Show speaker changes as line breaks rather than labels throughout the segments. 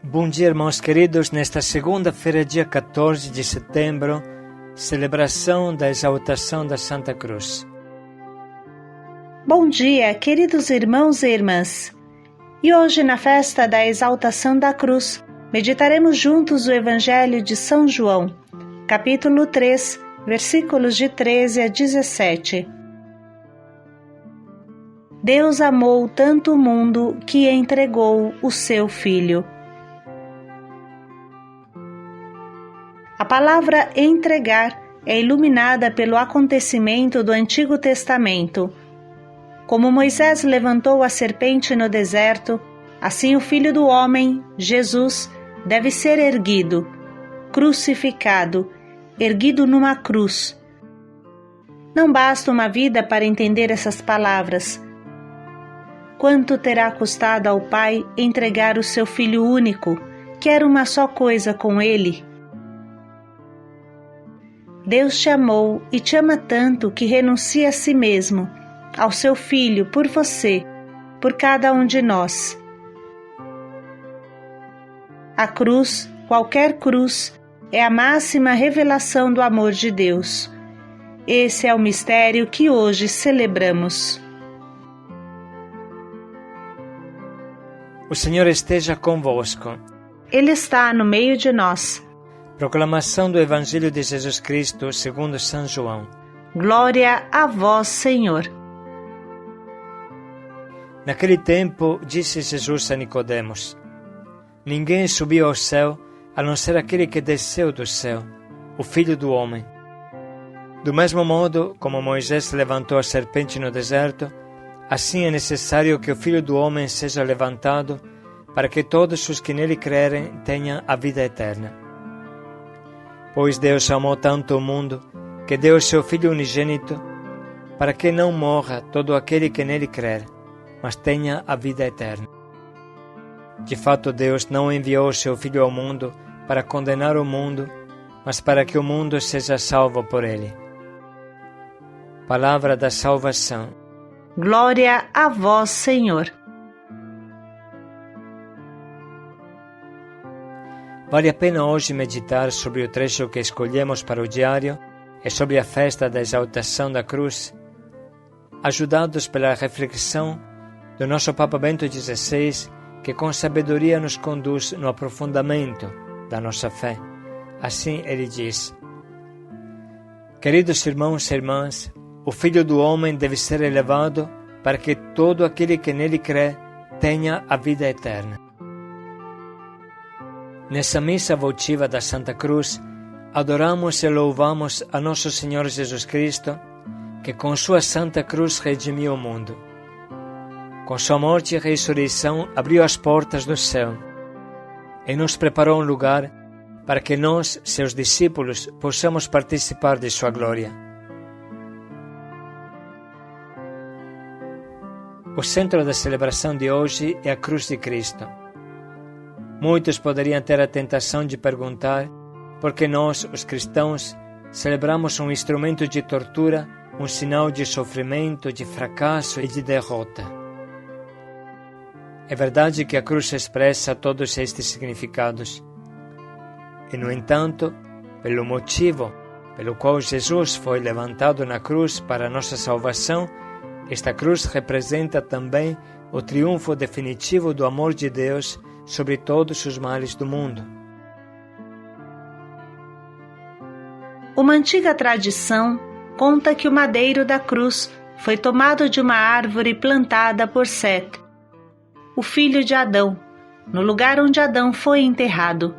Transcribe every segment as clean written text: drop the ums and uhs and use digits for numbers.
Bom dia, irmãos queridos. Nesta segunda-feira, dia 14 de setembro, celebração da exaltação da Santa Cruz.
Bom dia, queridos irmãos e irmãs. E hoje, na festa da exaltação da cruz, meditaremos juntos o Evangelho de São João, capítulo 3, versículos de 13 a 17. Deus amou tanto o mundo que entregou o seu Filho. A palavra entregar é iluminada pelo acontecimento do Antigo Testamento. Como Moisés levantou a serpente no deserto, assim o Filho do Homem, Jesus, deve ser erguido, crucificado, erguido numa cruz. Não basta uma vida para entender essas palavras. Quanto terá custado ao Pai entregar o seu Filho único, que era uma só coisa com Ele? Deus te amou e te ama tanto que renuncia a si mesmo, ao seu Filho, por você, por cada um de nós. A cruz, qualquer cruz, é a máxima revelação do amor de Deus. Esse é o mistério que hoje celebramos.
O Senhor esteja convosco.
Ele está no meio de nós.
Proclamação do Evangelho de Jesus Cristo segundo São João.
Glória a vós, Senhor.
Naquele tempo, disse Jesus a Nicodemos: Ninguém subiu ao céu, a não ser aquele que desceu do céu, o Filho do Homem. Do mesmo modo, como Moisés levantou a serpente no deserto, assim é necessário que o Filho do Homem seja levantado, para que todos os que nele crerem tenham a vida eterna. Pois Deus amou tanto o mundo, que deu o seu Filho unigênito, para que não morra todo aquele que nele crer, mas tenha a vida eterna. De fato, Deus não enviou o seu Filho ao mundo para condenar o mundo, mas para que o mundo seja salvo por ele. Palavra da salvação.
Glória a vós, Senhor.
Vale a pena hoje meditar sobre o trecho que escolhemos para o diário e sobre a festa da exaltação da cruz, ajudados pela reflexão do nosso Papa Bento XVI, que com sabedoria nos conduz no aprofundamento da nossa fé. Assim ele diz: Queridos irmãos e irmãs, o Filho do Homem deve ser elevado para que todo aquele que nele crê tenha a vida eterna. Nessa missa votiva da Santa Cruz, adoramos e louvamos a nosso Senhor Jesus Cristo, que com sua Santa Cruz redimiu o mundo. Com sua morte e ressurreição abriu as portas do céu e nos preparou um lugar para que nós, seus discípulos, possamos participar de sua glória. O centro da celebração de hoje é a cruz de Cristo. Muitos poderiam ter a tentação de perguntar por que nós, os cristãos, celebramos um instrumento de tortura, um sinal de sofrimento, de fracasso e de derrota. É verdade que a cruz expressa todos estes significados. E, no entanto, pelo motivo pelo qual Jesus foi levantado na cruz para a nossa salvação, esta cruz representa também o triunfo definitivo do amor de Deus sobre todos os males do mundo.
Uma antiga tradição conta que o madeiro da cruz foi tomado de uma árvore plantada por Sete, o filho de Adão, no lugar onde Adão foi enterrado.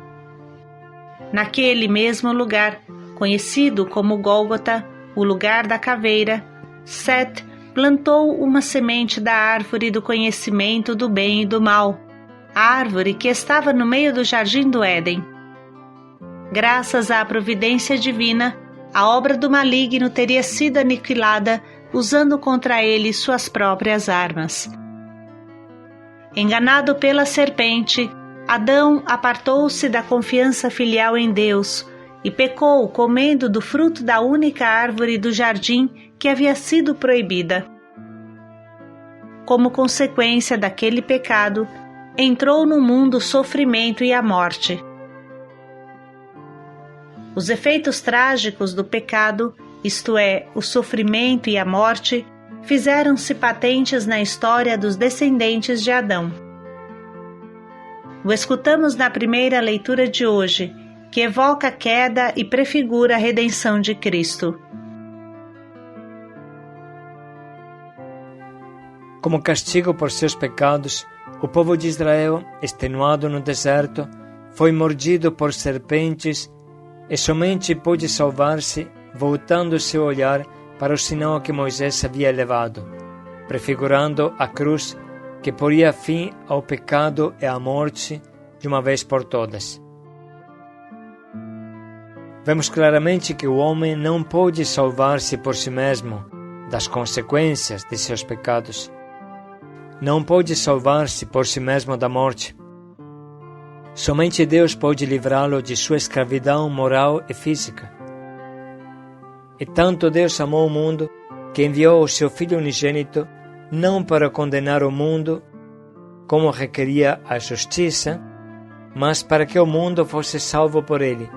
Naquele mesmo lugar, conhecido como Gólgota, o lugar da caveira, Sete plantou uma semente da árvore do conhecimento do bem e do mal, a árvore que estava no meio do jardim do Éden. Graças à providência divina, a obra do maligno teria sido aniquilada usando contra ele suas próprias armas. Enganado pela serpente, Adão apartou-se da confiança filial em Deus e pecou comendo do fruto da única árvore do jardim que havia sido proibida. Como consequência daquele pecado, entrou no mundo o sofrimento e a morte. Os efeitos trágicos do pecado, isto é, o sofrimento e a morte, fizeram-se patentes na história dos descendentes de Adão. O escutamos na primeira leitura de hoje, que evoca a queda e prefigura a redenção de Cristo.
Como castigo por seus pecados, o povo de Israel, extenuado no deserto, foi mordido por serpentes e somente pôde salvar-se voltando seu olhar para o sinal que Moisés havia levado, prefigurando a cruz que poria fim ao pecado e à morte de uma vez por todas. Vemos claramente que o homem não pode salvar-se por si mesmo das consequências de seus pecados. Não pode salvar-se por si mesmo da morte. Somente Deus pode livrá-lo de sua escravidão moral e física. E tanto Deus amou o mundo que enviou o seu Filho unigênito não para condenar o mundo, como requeria a justiça, mas para que o mundo fosse salvo por ele.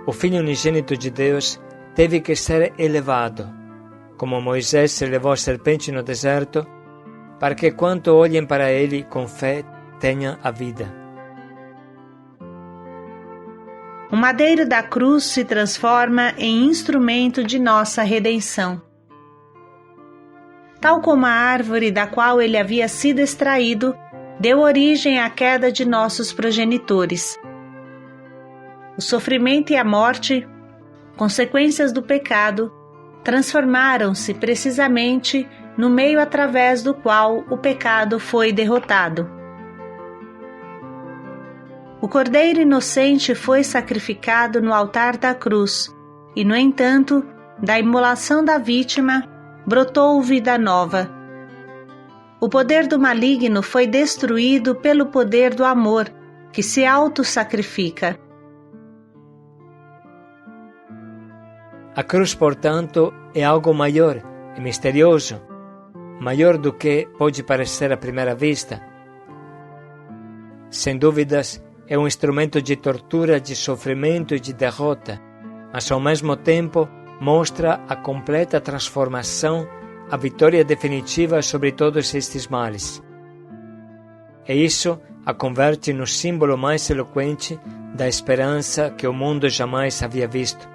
O Filho unigênito de Deus teve que ser elevado, como Moisés elevou a serpente no deserto, para que quanto olhem para ele com fé tenham a vida.
O madeiro da cruz se transforma em instrumento de nossa redenção. Tal como a árvore da qual ele havia sido extraído, deu origem à queda de nossos progenitores. O sofrimento e a morte, consequências do pecado, transformaram-se precisamente no meio através do qual o pecado foi derrotado. O Cordeiro inocente foi sacrificado no altar da cruz e, no entanto, da imolação da vítima, brotou vida nova. O poder do maligno foi destruído pelo poder do amor, que se auto-sacrifica.
A cruz, portanto, é algo maior e misterioso, maior do que pode parecer à primeira vista. Sem dúvidas, é um instrumento de tortura, de sofrimento e de derrota, mas ao mesmo tempo mostra a completa transformação, a vitória definitiva sobre todos estes males. E isso a converte no símbolo mais eloquente da esperança que o mundo jamais havia visto.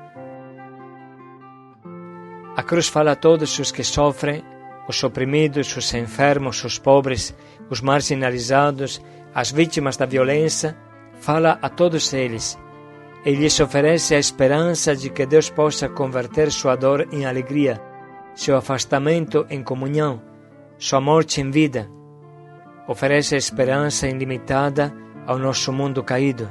A cruz fala a todos os que sofrem, os oprimidos, os enfermos, os pobres, os marginalizados, as vítimas da violência, fala a todos eles e lhes oferece a esperança de que Deus possa converter sua dor em alegria, seu afastamento em comunhão, sua morte em vida. Oferece a esperança ilimitada ao nosso mundo caído.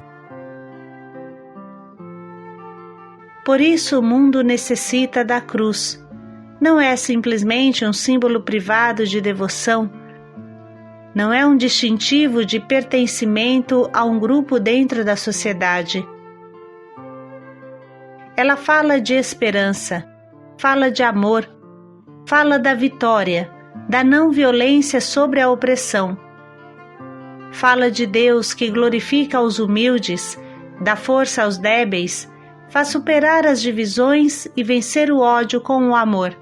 Por isso o mundo necessita da cruz. Não é simplesmente um símbolo privado de devoção. Não é um distintivo de pertencimento a um grupo dentro da sociedade. Ela fala de esperança, fala de amor, fala da vitória, da não violência sobre a opressão. Fala de Deus que glorifica os humildes, dá força aos débeis, faz superar as divisões e vencer o ódio com o amor.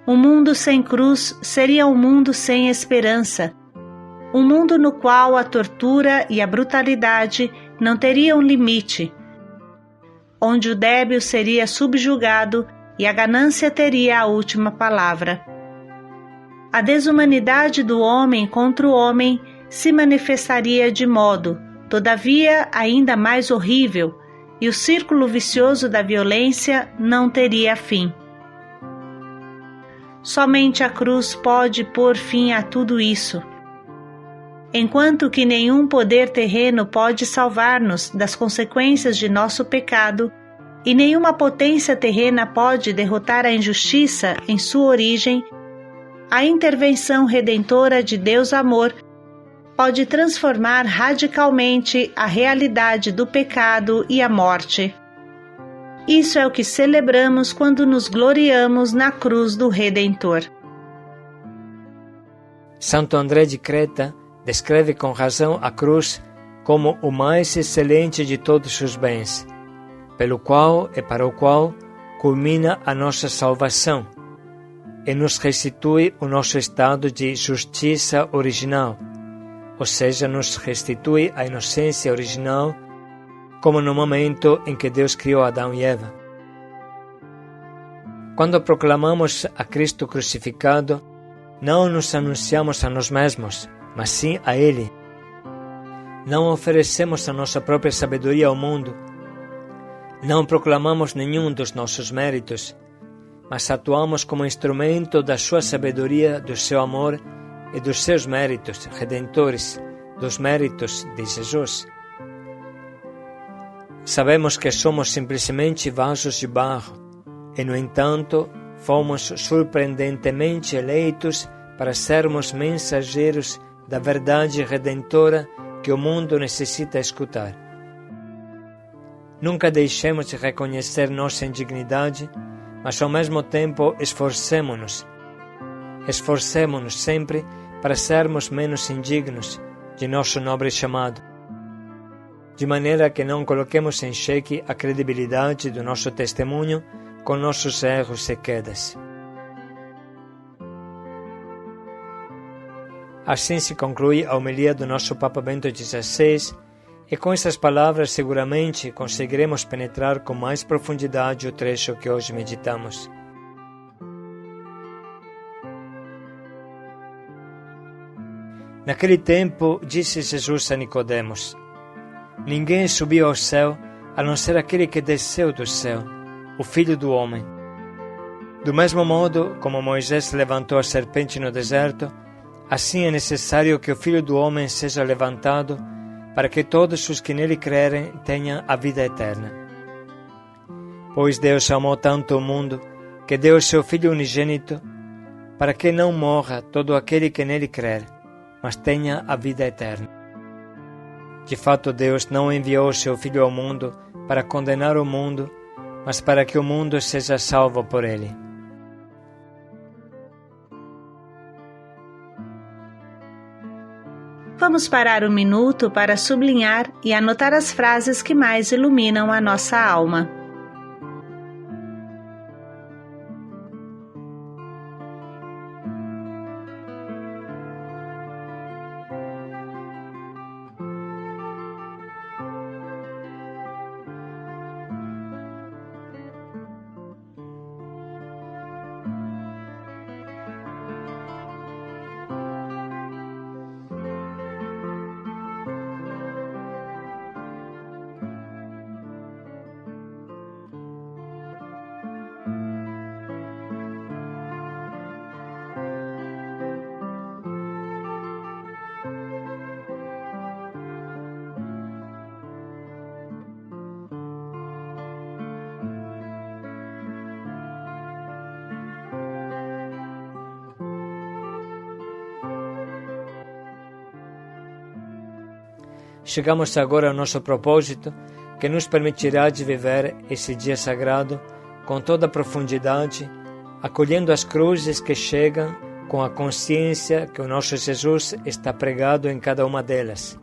Um mundo sem cruz seria um mundo sem esperança, um mundo no qual a tortura e a brutalidade não teriam limite, onde o débil seria subjugado e a ganância teria a última palavra. A desumanidade do homem contra o homem se manifestaria de modo, todavia, ainda mais horrível, e o círculo vicioso da violência não teria fim. Somente a cruz pode pôr fim a tudo isso. Enquanto que nenhum poder terreno pode salvar-nos das consequências de nosso pecado, e nenhuma potência terrena pode derrotar a injustiça em sua origem, a intervenção redentora de Deus Amor pode transformar radicalmente a realidade do pecado e a morte. Isso é o que celebramos quando nos gloriamos na cruz do Redentor.
Santo André de Creta descreve com razão a cruz como o mais excelente de todos os bens, pelo qual e para o qual culmina a nossa salvação e nos restitui o nosso estado de justiça original, ou seja, nos restitui a inocência original, como no momento em que Deus criou Adão e Eva. Quando proclamamos a Cristo crucificado, não nos anunciamos a nós mesmos, mas sim a Ele. Não oferecemos a nossa própria sabedoria ao mundo. Não proclamamos nenhum dos nossos méritos, mas atuamos como instrumento da sua sabedoria, do seu amor e dos seus méritos redentores, dos méritos de Jesus. Sabemos que somos simplesmente vasos de barro e, no entanto, fomos surpreendentemente eleitos para sermos mensageiros da verdade redentora que o mundo necessita escutar. Nunca deixemos de reconhecer nossa indignidade, mas ao mesmo tempo esforcemo-nos sempre para sermos menos indignos de nosso nobre chamado, de maneira que não coloquemos em xeque a credibilidade do nosso testemunho com nossos erros e quedas. Assim se conclui a homilia do nosso Papa Bento XVI, e com essas palavras seguramente conseguiremos penetrar com mais profundidade o trecho que hoje meditamos. Naquele tempo, disse Jesus a Nicodemos: Ninguém subiu ao céu, a não ser aquele que desceu do céu, o Filho do Homem. Do mesmo modo como Moisés levantou a serpente no deserto, assim é necessário que o Filho do Homem seja levantado, para que todos os que nele crerem tenham a vida eterna. Pois Deus amou tanto o mundo, que deu o seu Filho unigênito, para que não morra todo aquele que nele crer, mas tenha a vida eterna. De fato, Deus não enviou o seu Filho ao mundo para condenar o mundo, mas para que o mundo seja salvo por ele.
Vamos parar um minuto para sublinhar e anotar as frases que mais iluminam a nossa alma.
Chegamos agora ao nosso propósito, que nos permitirá de viver esse dia sagrado com toda a profundidade, acolhendo as cruzes que chegam com a consciência que o nosso Jesus está pregado em cada uma delas.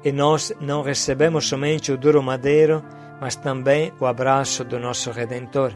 E nós não recebemos somente o duro madeiro, mas também o abraço do nosso Redentor.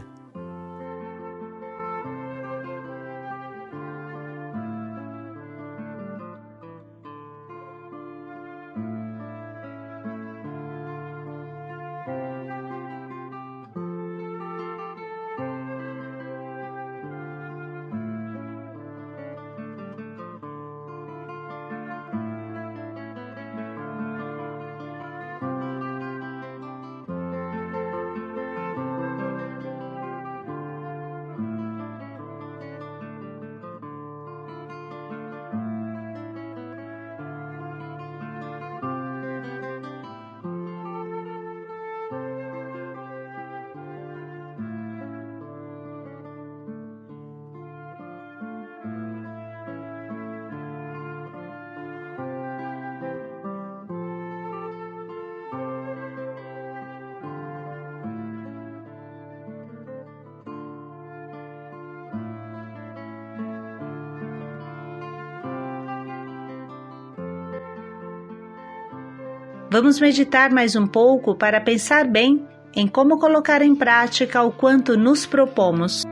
Vamos meditar mais um pouco para pensar bem em como colocar em prática o quanto nos propomos.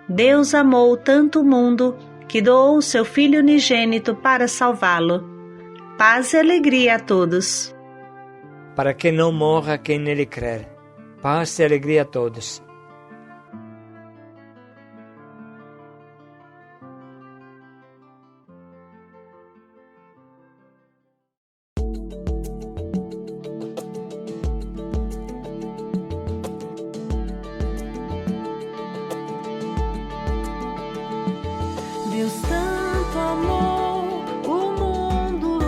Deus amou tanto o mundo que doou o seu Filho unigênito para salvá-lo. Paz e alegria a todos.
Para que não morra quem nele crer. Paz e alegria a todos.
Deus tanto amou o mundo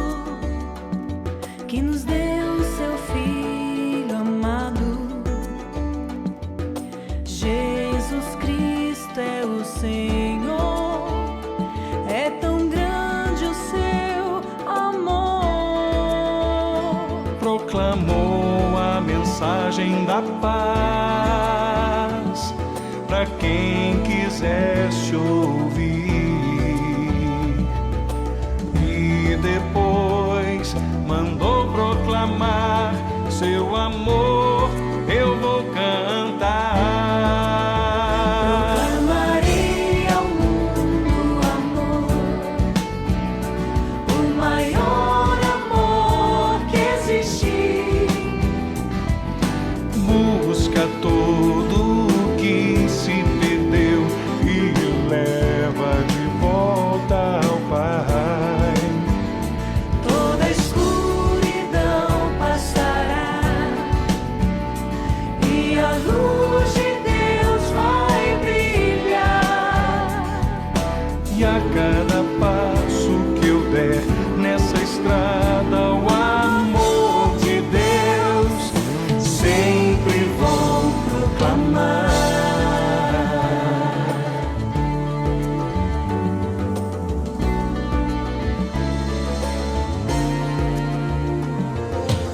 que nos deu seu Filho amado. Jesus Cristo é o Senhor, é tão grande o seu amor.
Proclamou a mensagem da paz para quem quisesse ouvir. Depois mandou proclamar seu amor, eu vou cantar.
Proclamarei ao mundo o amor, o maior amor que existe.
Busca todo o que se perdeu e leva de volta ao Pai. E a cada passo que eu der nessa estrada, o amor de Deus sempre vou proclamar.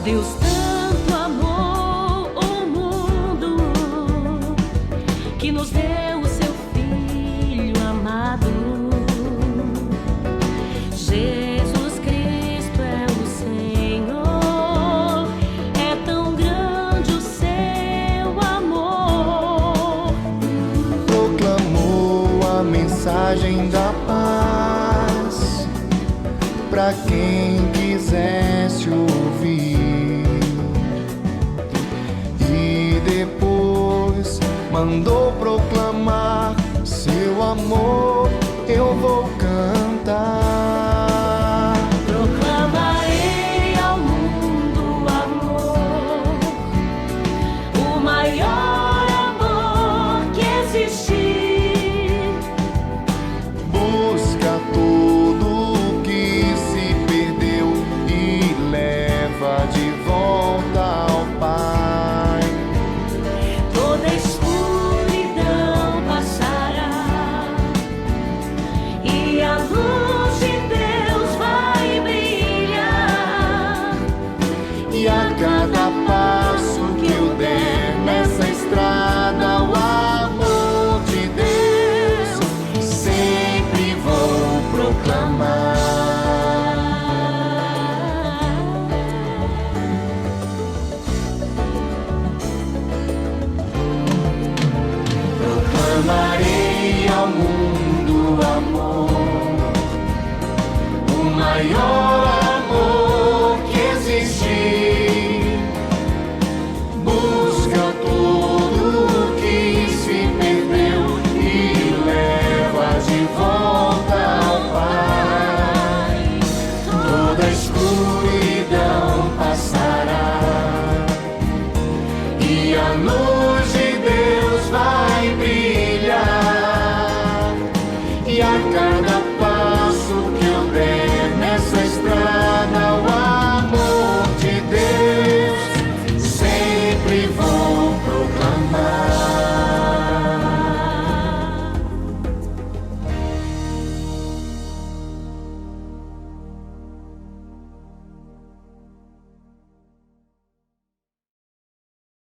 Deus tanto amou o mundo que nos deu o seu Filho amado. Jesus Cristo é o Senhor, é tão grande o seu amor.
Proclamou a mensagem da paz para quem quisesse ouvir. E depois mandou proclamar seu amor, eu vou cantar.
Proclamarei ao mundo o amor, o maior amor que existe.
Busca tudo o que se perdeu e leva de volta ao Pai.
Toda escuridão passará e
e a cada